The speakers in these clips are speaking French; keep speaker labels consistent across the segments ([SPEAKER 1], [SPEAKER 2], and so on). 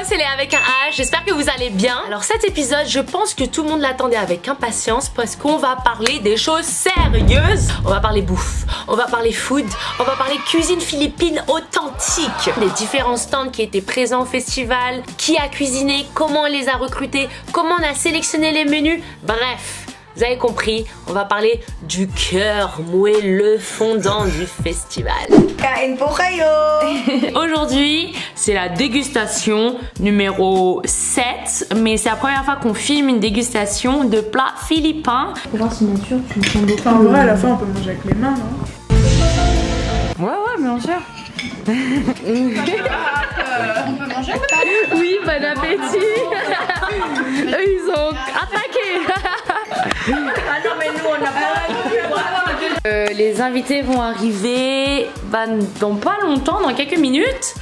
[SPEAKER 1] c'est Léa avec un H, j'espère que vous allez bien. Alors cet épisode, je pense que tout le monde l'attendait avec impatience parce qu'on va parler des choses sérieuses. On va parler bouffe, on va parler food, on va parler cuisine philippine authentique. Les différents stands qui étaient présents au festival, qui a cuisiné, comment on les a recrutés, comment on a sélectionné les menus, bref. Vous avez compris, on va parler du cœur moelleux fondant du festival.
[SPEAKER 2] Kain po kayo!
[SPEAKER 3] Aujourd'hui, c'est la dégustation numéro 7, mais c'est la première fois qu'on filme une dégustation de plats philippins.
[SPEAKER 4] Pour voir si nature, tu me sens beaucoup.
[SPEAKER 2] En vrai, à la fin, on peut manger avec les mains, non?
[SPEAKER 3] Ouais, bien sûr.
[SPEAKER 4] On peut manger?
[SPEAKER 3] Oui, bon appétit. Eux, ils ont attaqué.
[SPEAKER 2] Ah non, mais nous, on a pas...
[SPEAKER 3] Les invités vont arriver dans pas longtemps, dans quelques minutes.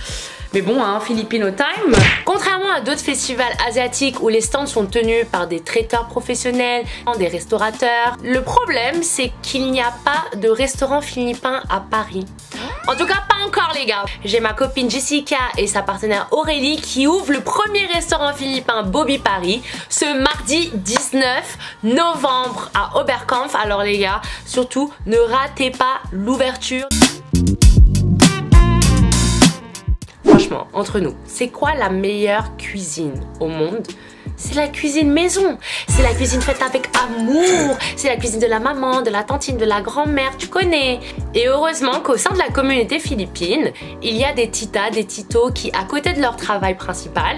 [SPEAKER 3] Mais bon, hein, Filipino time.
[SPEAKER 1] Contrairement à d'autres festivals asiatiques où les stands sont tenus par des traiteurs professionnels, des restaurateurs, le problème c'est qu'il n'y a pas de restaurant philippin à Paris. En tout cas, pas encore les gars. J'ai ma copine Jessica et sa partenaire Aurélie qui ouvrent le premier restaurant philippin Bobby Paris ce mardi 19 novembre à Oberkampf. Alors les gars, surtout ne ratez pas l'ouverture. Franchement, entre nous, c'est quoi la meilleure cuisine au monde? C'est la cuisine maison, c'est la cuisine faite avec amour, c'est la cuisine de la maman, de la tantine, de la grand-mère, tu connais. Et heureusement qu'au sein de la communauté philippine, il y a des titas, des titos qui, à côté de leur travail principal,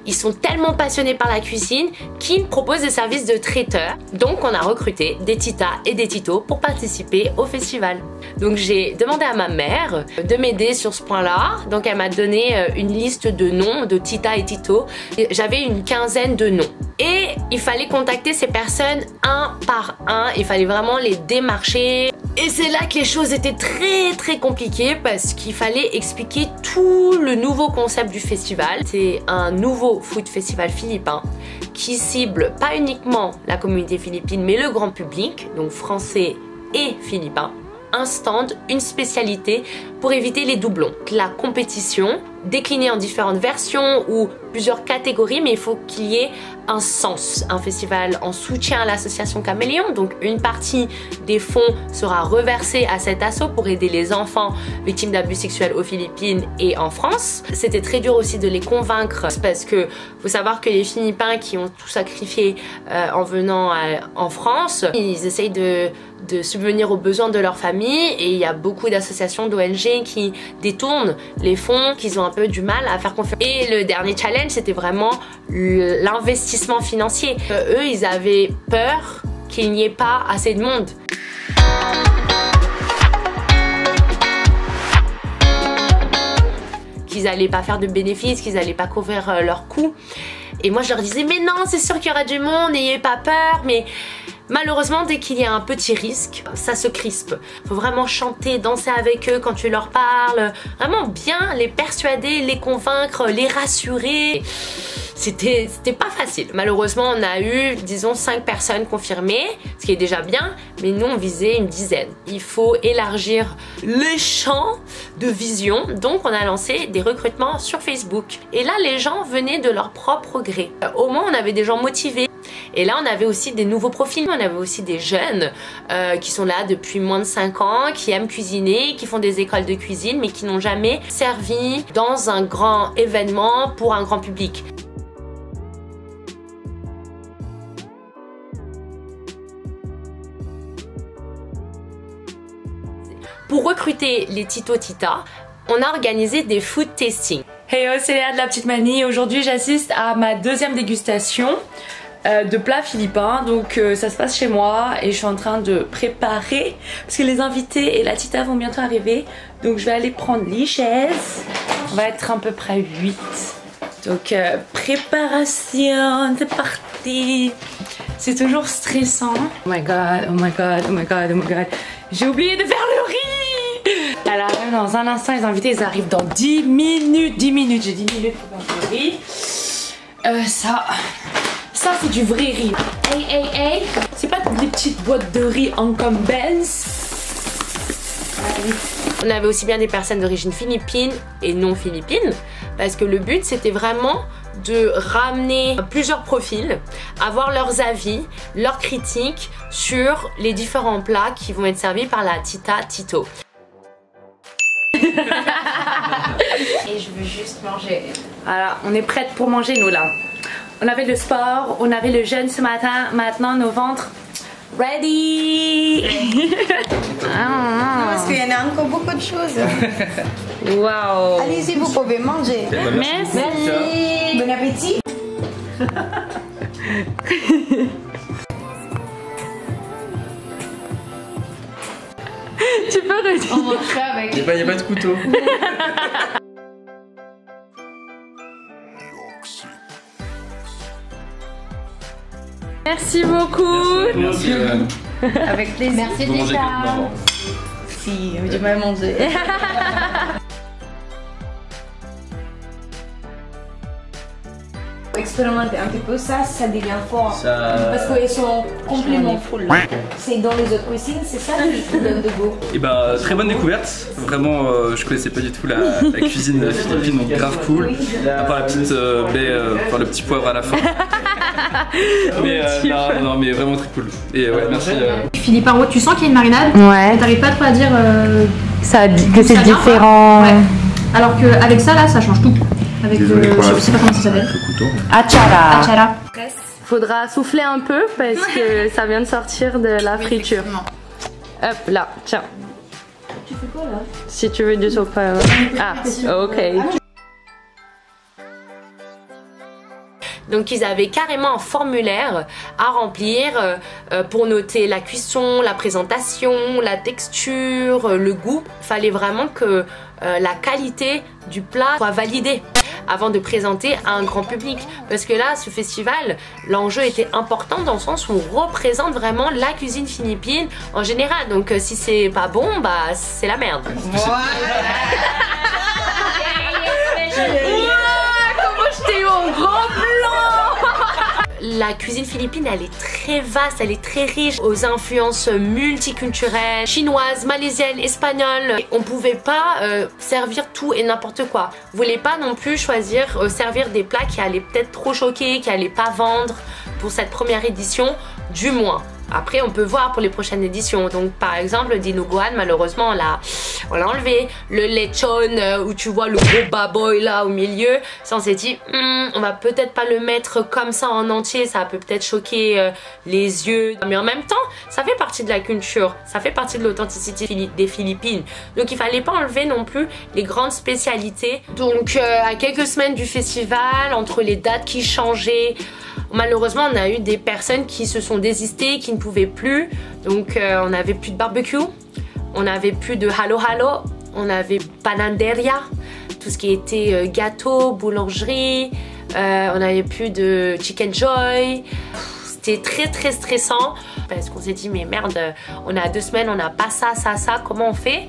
[SPEAKER 1] ils sont tellement passionnés par la cuisine qu'ils proposent des services de traiteurs. Donc on a recruté des titas et des titos pour participer au festival. Donc j'ai demandé à ma mère de m'aider sur ce point-là. Donc elle m'a donné une liste de noms de titas et titos. J'avais une quinzaine de noms. Et il fallait contacter ces personnes un par un. Il fallait vraiment les démarcher. Et c'est là que les choses étaient très compliquées parce qu'il fallait expliquer tout le nouveau concept du festival. C'est un nouveau food festival philippin qui cible pas uniquement la communauté philippine mais le grand public, donc français et philippin. Un stand, une spécialité pour éviter les doublons. La compétition déclinée en différentes versions ou plusieurs catégories, mais il faut qu'il y ait un sens. Un festival en soutien à l'association Caméléon, donc une partie des fonds sera reversée à cet assaut pour aider les enfants victimes d'abus sexuels aux Philippines et en France. C'était très dur aussi de les convaincre parce que faut savoir que les Philippins qui ont tout sacrifié en venant en France, ils essayent de subvenir aux besoins de leur famille et il y a beaucoup d'associations d'ONG qui détournent les fonds, qu'ils ont un peu du mal à faire confiance. Et le dernier challenge, c'était vraiment l'investissement financier. Eux, ils avaient peur qu'il n'y ait pas assez de monde. Qu'ils allaient pas faire de bénéfices, qu'ils allaient pas couvrir leurs coûts. Et moi, je leur disais, mais non, c'est sûr qu'il y aura du monde, n'ayez pas peur, mais... Malheureusement, dès qu'il y a un petit risque, ça se crispe. Faut vraiment chanter, danser avec eux quand tu leur parles. Vraiment bien les persuader, les convaincre, les rassurer. C'était pas facile. Malheureusement, on a eu, disons, 5 personnes confirmées, ce qui est déjà bien, mais nous, on visait une dizaine. Il faut élargir les champs de vision, donc on a lancé des recrutements sur Facebook. Et là, les gens venaient de leur propre gré. Au moins, on avait des gens motivés. Et là, on avait aussi des nouveaux profils, on avait aussi des jeunes qui sont là depuis moins de 5 ans, qui aiment cuisiner, qui font des écoles de cuisine, mais qui n'ont jamais servi dans un grand événement pour un grand public. Pour recruter les Tito-Tita, on a organisé des food tasting.
[SPEAKER 3] Hey, c'est Léa de La Petite Manie. Aujourd'hui, j'assiste à ma deuxième dégustation de plats philippins. Donc ça se passe chez moi et je suis en train de préparer parce que les invités et la tita vont bientôt arriver. Donc je vais aller prendre les chaises. On va être à peu près 8. Donc préparation, c'est parti. C'est toujours stressant. Oh my god, oh my god, oh my god, oh my god. J'ai oublié de faire le riz. Elle arrive dans un instant, les invités ils arrivent dans 10 minutes. 10 minutes, j'ai 10 minutes pour faire le riz. Ça c'est du vrai riz. Hey. C'est pas des petites boîtes de riz incumbents.
[SPEAKER 1] On avait aussi bien des personnes d'origine philippine et non philippine parce que le but c'était vraiment de ramener plusieurs profils, avoir leurs avis, leurs critiques sur les différents plats qui vont être servis par la Tita Tito.
[SPEAKER 3] Et je veux juste manger. Voilà, on est prête pour manger nous là. On avait le sport, on avait le jeûne ce matin, maintenant nos ventres ready.
[SPEAKER 4] Parce qu'il y en a encore beaucoup de choses.
[SPEAKER 3] Wow.
[SPEAKER 4] Allez-y, vous pouvez manger.
[SPEAKER 3] Merci.
[SPEAKER 4] Bon appétit.
[SPEAKER 3] Tu peux redire.
[SPEAKER 4] On mangera avec.
[SPEAKER 5] Il n'y a pas de couteau.
[SPEAKER 3] Merci beaucoup.
[SPEAKER 5] Merci.
[SPEAKER 4] Avec plaisir. Merci
[SPEAKER 5] Vous mangez
[SPEAKER 4] déjà.
[SPEAKER 5] comme maman.
[SPEAKER 4] Si, j'ai mal mangé. Expérimenter un petit peu ça devient fort. Parce qu'ils sont complètement full. C'est dans les autres cuisines, c'est ça qui vous donne de goût.
[SPEAKER 5] Et bah très bonne découverte. Vraiment, je connaissais pas du tout la cuisine philippine, donc grave cool. À part la petite baie, enfin le petit poivre à la fin. Mais non, mais vraiment très cool. Et ouais, merci.
[SPEAKER 6] Philippe Arro, tu sens qu'il y a une marinade,
[SPEAKER 3] Ouais.
[SPEAKER 6] t'arrives pas trop à dire
[SPEAKER 3] Que c'est
[SPEAKER 6] ça vient,
[SPEAKER 3] différent.
[SPEAKER 6] ouais. Alors qu'avec ça là, ça change tout. Avec je sais pas comment ça s'appelle.
[SPEAKER 3] Achara.
[SPEAKER 6] Achara.
[SPEAKER 3] Faudra souffler un peu parce que ça vient de sortir de la friture. Hop là, tiens.
[SPEAKER 6] Tu fais quoi là?
[SPEAKER 3] Si tu veux du sopa. Ah, ok.
[SPEAKER 1] Donc ils avaient carrément un formulaire à remplir pour noter la cuisson, la présentation, la texture, le goût. Il fallait vraiment que la qualité du plat soit validée avant de présenter à un grand public. Parce que là, ce festival, l'enjeu était important dans le sens où on représente vraiment la cuisine philippine en général. Donc si c'est pas bon, bah c'est la merde.
[SPEAKER 3] Comment je t'ai eu en grand plan.
[SPEAKER 1] La cuisine philippine, elle est très vaste, elle est très riche aux influences multiculturelles, chinoises, malaisiennes, espagnoles. On pouvait pas servir tout et n'importe quoi. Vous voulez pas non plus choisir servir des plats qui allaient peut-être trop choquer, qui allaient pas vendre pour cette première édition, du moins. Après, on peut voir pour les prochaines éditions. Donc, par exemple, le dinuguan, malheureusement, on l'a enlevé. Le lechon, où tu vois le gros baboy là au milieu, ça on s'est dit, on va peut-être pas le mettre comme ça en entier. Ça peut peut-être choquer les yeux. Mais en même temps, ça fait partie de la culture. Ça fait partie de l'authenticité des Philippines. Donc, il fallait pas enlever non plus les grandes spécialités. Donc, à quelques semaines du festival, entre les dates qui changeaient, malheureusement, on a eu des personnes qui se sont désistées, qui ne pouvaient plus. Donc, on n'avait plus de barbecue, on n'avait plus de halo halo, on avait pananderia, tout ce qui était gâteau, boulangerie, on n'avait plus de chicken joy. C'était très très stressant parce qu'on s'est dit mais merde, on a 2 semaines, on n'a pas ça, comment on fait?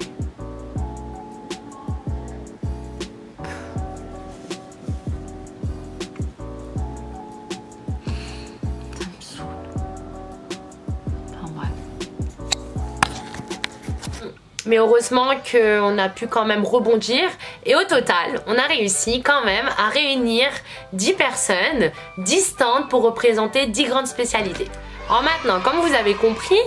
[SPEAKER 1] Mais heureusement qu'on a pu quand même rebondir et au total, on a réussi quand même à réunir 10 personnes, 10 stands pour représenter 10 grandes spécialités. Alors maintenant, comme vous avez compris,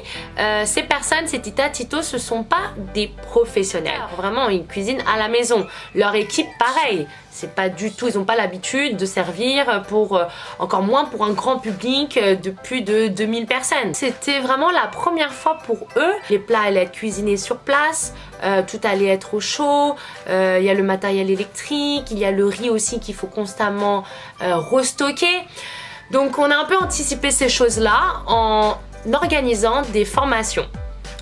[SPEAKER 1] ces personnes, ces Tita Tito, ce sont pas des professionnels. Vraiment, ils cuisinent à la maison. Leur équipe, pareil. C'est pas du tout, ils n'ont pas l'habitude de servir pour, encore moins pour un grand public de plus de 2000 personnes. C'était vraiment la première fois pour eux. Les plats allaient être cuisinés sur place, tout allait être au chaud, il y a le matériel électrique, il y a le riz aussi qu'il faut constamment restocker. Donc on a un peu anticipé ces choses-là en organisant des formations.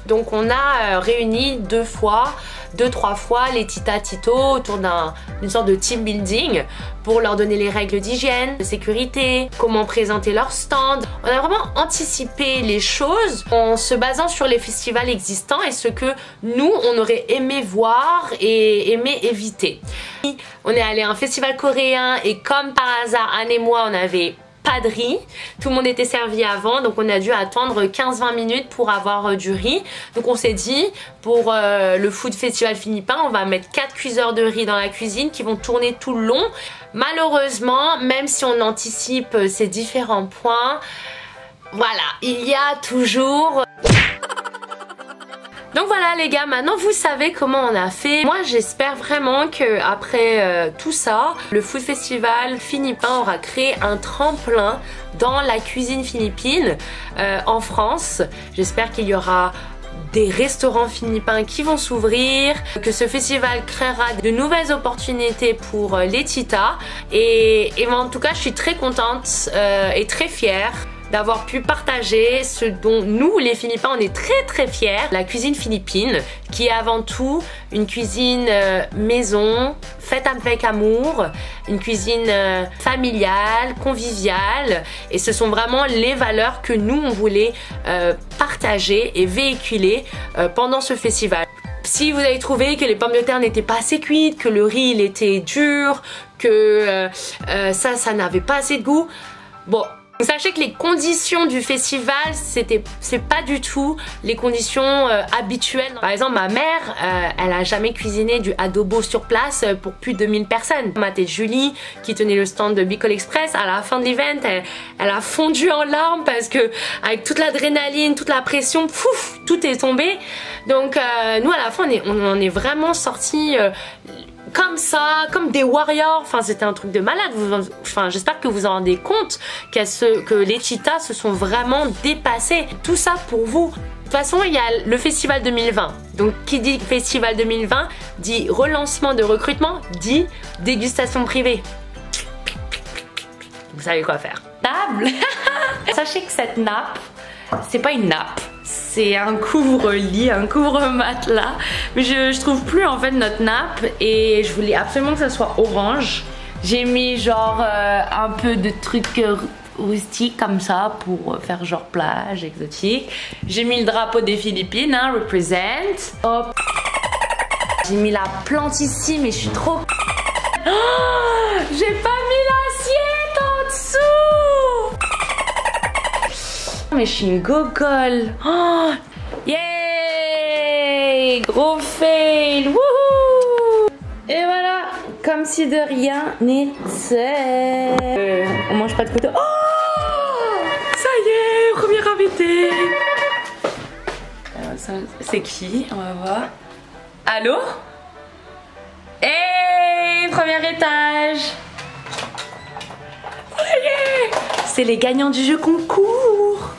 [SPEAKER 1] Donc on a réuni 2-3 fois les Tita Tito autour d'une sorte de team building pour leur donner les règles d'hygiène, de sécurité, comment présenter leur stand. On a vraiment anticipé les choses en se basant sur les festivals existants et ce que nous on aurait aimé voir et aimé éviter. On est allé à un festival coréen et comme par hasard, Anne et moi on avait pas de riz. Tout le monde était servi avant, donc on a dû attendre 15-20 minutes pour avoir du riz. Donc on s'est dit, pour le Food Festival philippin, on va mettre 4 cuiseurs de riz dans la cuisine qui vont tourner tout le long. Malheureusement, même si on anticipe ces différents points, voilà, il y a toujours... Donc voilà les gars, maintenant vous savez comment on a fait. Moi j'espère vraiment que après tout ça, le Food Festival philippin aura créé un tremplin dans la cuisine philippine en France. J'espère qu'il y aura des restaurants philippins qui vont s'ouvrir, que ce festival créera de nouvelles opportunités pour les titas et en tout cas je suis très contente et très fière d'avoir pu partager ce dont nous les Philippins on est très fiers, la cuisine philippine qui est avant tout une cuisine maison, faite avec amour, une cuisine familiale, conviviale et ce sont vraiment les valeurs que nous on voulait partager et véhiculer pendant ce festival. Si vous avez trouvé que les pommes de terre n'étaient pas assez cuites, que le riz il était dur, que ça n'avait pas assez de goût, bon, sachez que les conditions du festival, c'est pas du tout les conditions habituelles. Par exemple, ma mère, elle a jamais cuisiné du adobo sur place pour plus de 2000 personnes. Ma tante Julie, qui tenait le stand de Bicol Express, à la fin de l'event, elle a fondu en larmes parce que avec toute l'adrénaline, toute la pression, pouf, tout est tombé. Donc nous à la fin, on est vraiment sortis comme ça, comme des warriors. Enfin c'était un truc de malade. Enfin j'espère que vous vous en rendez compte que les titas se sont vraiment dépassés. Tout ça pour vous. De toute façon il y a le festival 2020. Donc qui dit festival 2020 dit relancement de recrutement, dit dégustation privée. Vous savez quoi faire. Table. Sachez que cette nappe, c'est pas une nappe. C'est un couvre-lit, un couvre-matelas. Mais je trouve plus en fait notre nappe et je voulais absolument que ça soit orange. J'ai mis genre un peu de trucs rustiques comme ça pour faire genre plage, exotique. J'ai mis le drapeau des Philippines, hein, represent. Hop. J'ai mis la plante ici mais je suis trop... Oh, j'ai pas mis l'assiette en dessous. Mais je suis une gogole. Oh, yay! Gros fail! Wouhou! Et voilà, comme si de rien n'était. On mange pas de couteau. Oh! Ça y est, premier invité. C'est qui? On va voir. Allô? Hey! Premier étage. Ça y est! C'est les gagnants du jeu concours.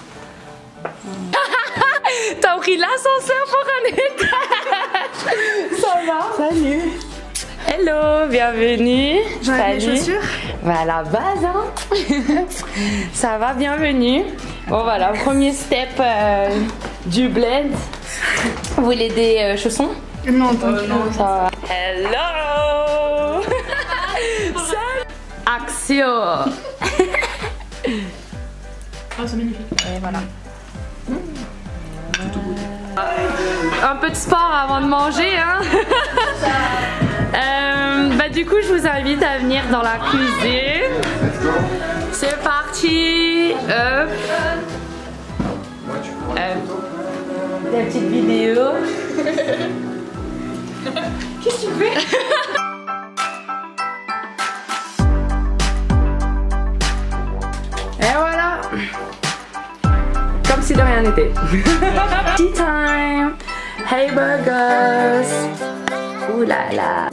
[SPEAKER 1] T'as pris l'ascenseur pour un étage. Ça va? Salut. Hello, bienvenue.
[SPEAKER 6] J'enlève les chaussures.
[SPEAKER 1] Bah à la base hein. Ça va, bienvenue. Bon voilà, premier step du blend. Vous voulez des chaussons?
[SPEAKER 6] Non, t'inquiète.
[SPEAKER 1] Ça va. Hello. Salut. Action.
[SPEAKER 6] Oh, c'est magnifique.
[SPEAKER 1] Et voilà. Un peu de sport avant de manger hein. Bah du coup je vous invite à venir dans la cuisine. C'est parti. Des petites vidéos. Qu'est-ce que tu fais? Et voilà. Comme si de rien n'était. Tea time. Hey burgers. Ouh là là.